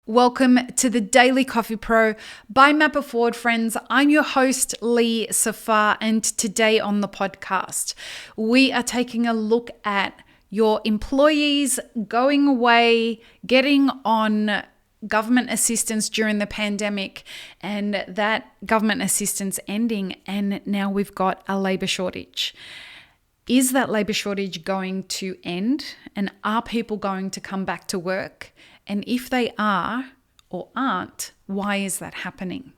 Welcome to the Daily Coffee Pro by Mapper Forward, friends. I'm your host, Lee Safar, and today on the podcast, we are taking a look at your employees going away, getting on government assistance during the pandemic, and that government assistance ending, and now we've got a labour shortage. Is that labour shortage going to end, and are people going to come back to work? And if they are or aren't, why is that happening?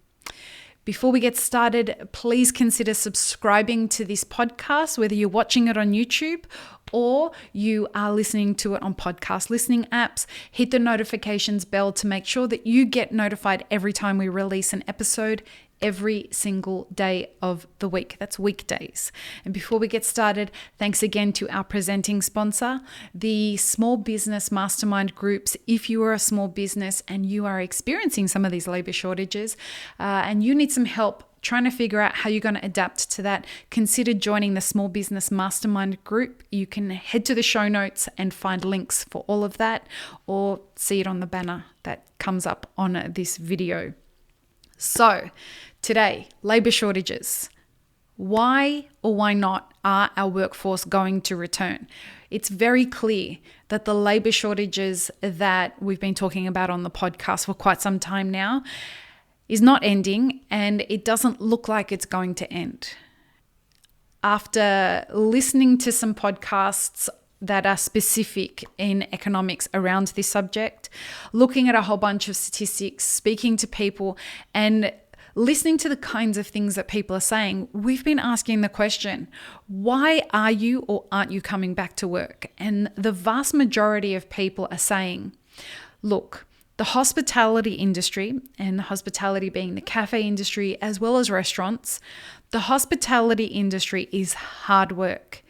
Before we get started, please consider subscribing to this podcast, whether you're watching it on YouTube or you are listening to it on podcast listening apps. Hit the notifications bell to make sure that you get notified every time we release an episode every single day of the week. That's weekdays. And before we get started, thanks again to our presenting sponsor, the Small Business Mastermind Groups. If you are a small business and you are experiencing some of these labor shortages and you need some help trying to figure out how you're going to adapt to that, consider joining the Small Business Mastermind Group. You can head to the show notes and find links for all of that, or see it on the banner that comes up on this video. So today, labour shortages. Why or why not are our workforce going to return? It's very clear that the labour shortages that we've been talking about on the podcast for quite some time now is not ending, and it doesn't look like it's going to end. After listening to some podcasts that are specific in economics around this subject, looking at a whole bunch of statistics, speaking to people, and listening to the kinds of things that people are saying, we've been asking the question, why are you or aren't you coming back to work? And the vast majority of people are saying, look, the hospitality industry, and hospitality being the cafe industry as well as restaurants, the hospitality industry is hard work.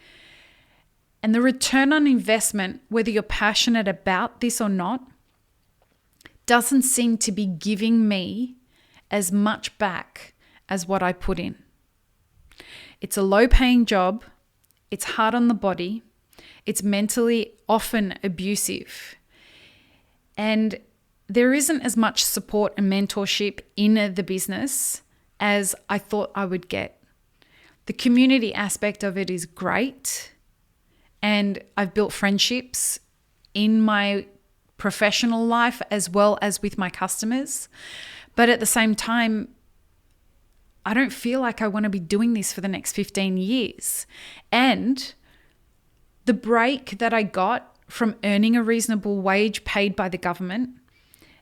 And the return on investment, whether you're passionate about this or not, doesn't seem to be giving me as much back as what I put in. It's a low-paying job. It's hard on the body. It's mentally often abusive. And there isn't as much support and mentorship in the business as I thought I would get. The community aspect of it is great. And I've built friendships in my professional life as well as with my customers. But at the same time, I don't feel like I want to be doing this for the next 15 years. And the break that I got from earning a reasonable wage paid by the government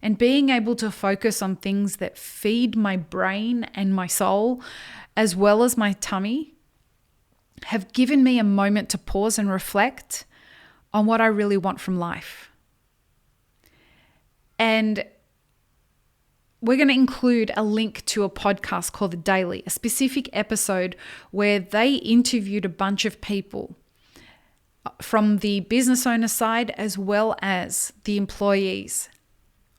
and being able to focus on things that feed my brain and my soul as well as my tummy have given me a moment to pause and reflect on what I really want from life. And we're going to include a link to a podcast called The Daily, a specific episode where they interviewed a bunch of people from the business owner side as well as the employees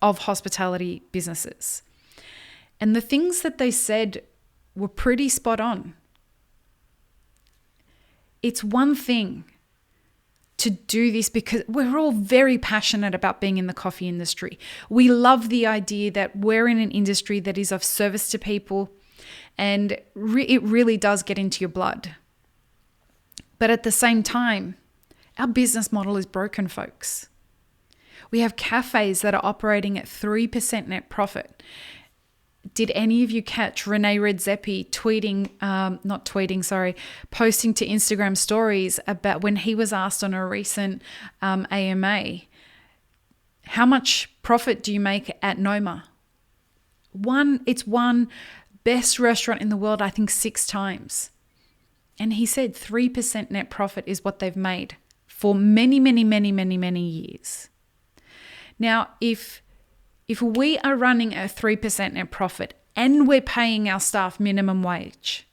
of hospitality businesses. And the things that they said were pretty spot on. It's one thing to do this because we're all very passionate about being in the coffee industry. We love the idea that we're in an industry that is of service to people, and it really does get into your blood. But at the same time, our business model is broken, folks. We have cafes that are operating at 3% net profit. Did any of you catch Renee Redzepi posting to Instagram stories about when he was asked on a recent AMA, how much profit do you make at Noma? It's won best restaurant in the world, I think 6 times. And he said 3% net profit is what they've made for many, many, many, many, many years. Now, if we are running a 3% net profit and we're paying our staff minimum wage,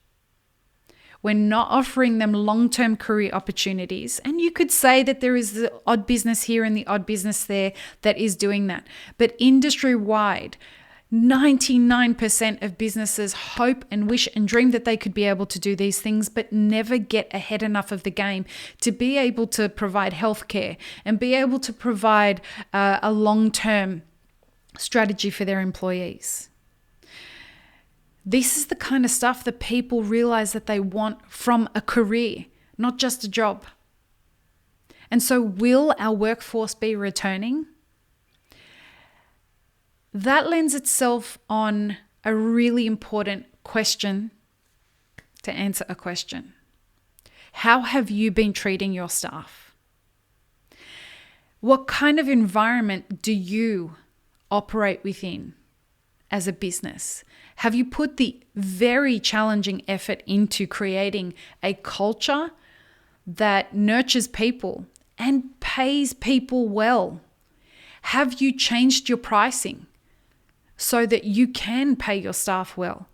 we're not offering them long-term career opportunities. And you could say that there is the odd business here and the odd business there that is doing that. But industry-wide, 99% of businesses hope and wish and dream that they could be able to do these things, but never get ahead enough of the game to be able to provide healthcare and be able to provide a long-term strategy for their employees. This is the kind of stuff that people realize that they want from a career, not just a job. And so will our workforce be returning? That lends itself on a really important question to answer a question. How have you been treating your staff? What kind of environment do you operate within as a business? Have you put the very challenging effort into creating a culture that nurtures people and pays people well? Have you changed your pricing so that you can pay your staff well?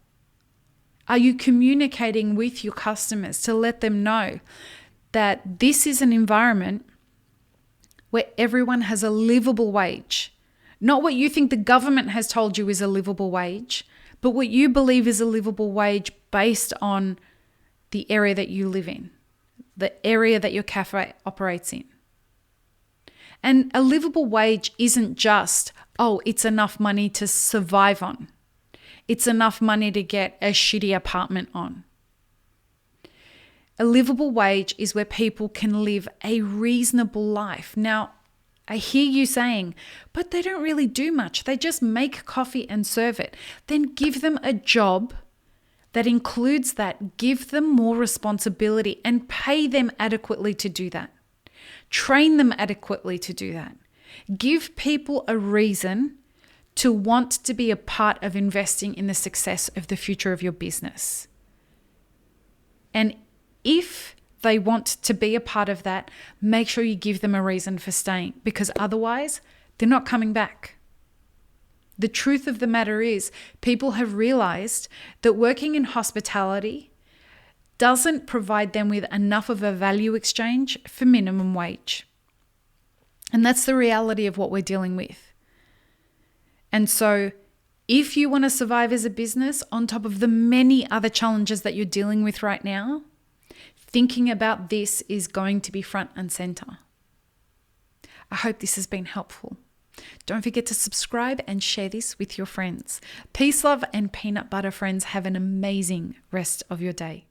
Are you communicating with your customers to let them know that this is an environment where everyone has a livable wage? Not what you think the government has told you is a livable wage, but what you believe is a livable wage based on the area that you live in, the area that your cafe operates in. And a livable wage isn't just, it's enough money to survive on. It's enough money to get a shitty apartment on. A livable wage is where people can live a reasonable life. Now, I hear you saying, but they don't really do much. They just make coffee and serve it. Then give them a job that includes that. Give them more responsibility and pay them adequately to do that. Train them adequately to do that. Give people a reason to want to be a part of investing in the success of the future of your business. And if they want to be a part of that, make sure you give them a reason for staying, because otherwise they're not coming back. The truth of the matter is, people have realized that working in hospitality doesn't provide them with enough of a value exchange for minimum wage. And that's the reality of what we're dealing with. And so if you want to survive as a business, on top of the many other challenges that you're dealing with right now, thinking about this is going to be front and center. I hope this has been helpful. Don't forget to subscribe and share this with your friends. Peace, love, and peanut butter, friends. Have an amazing rest of your day.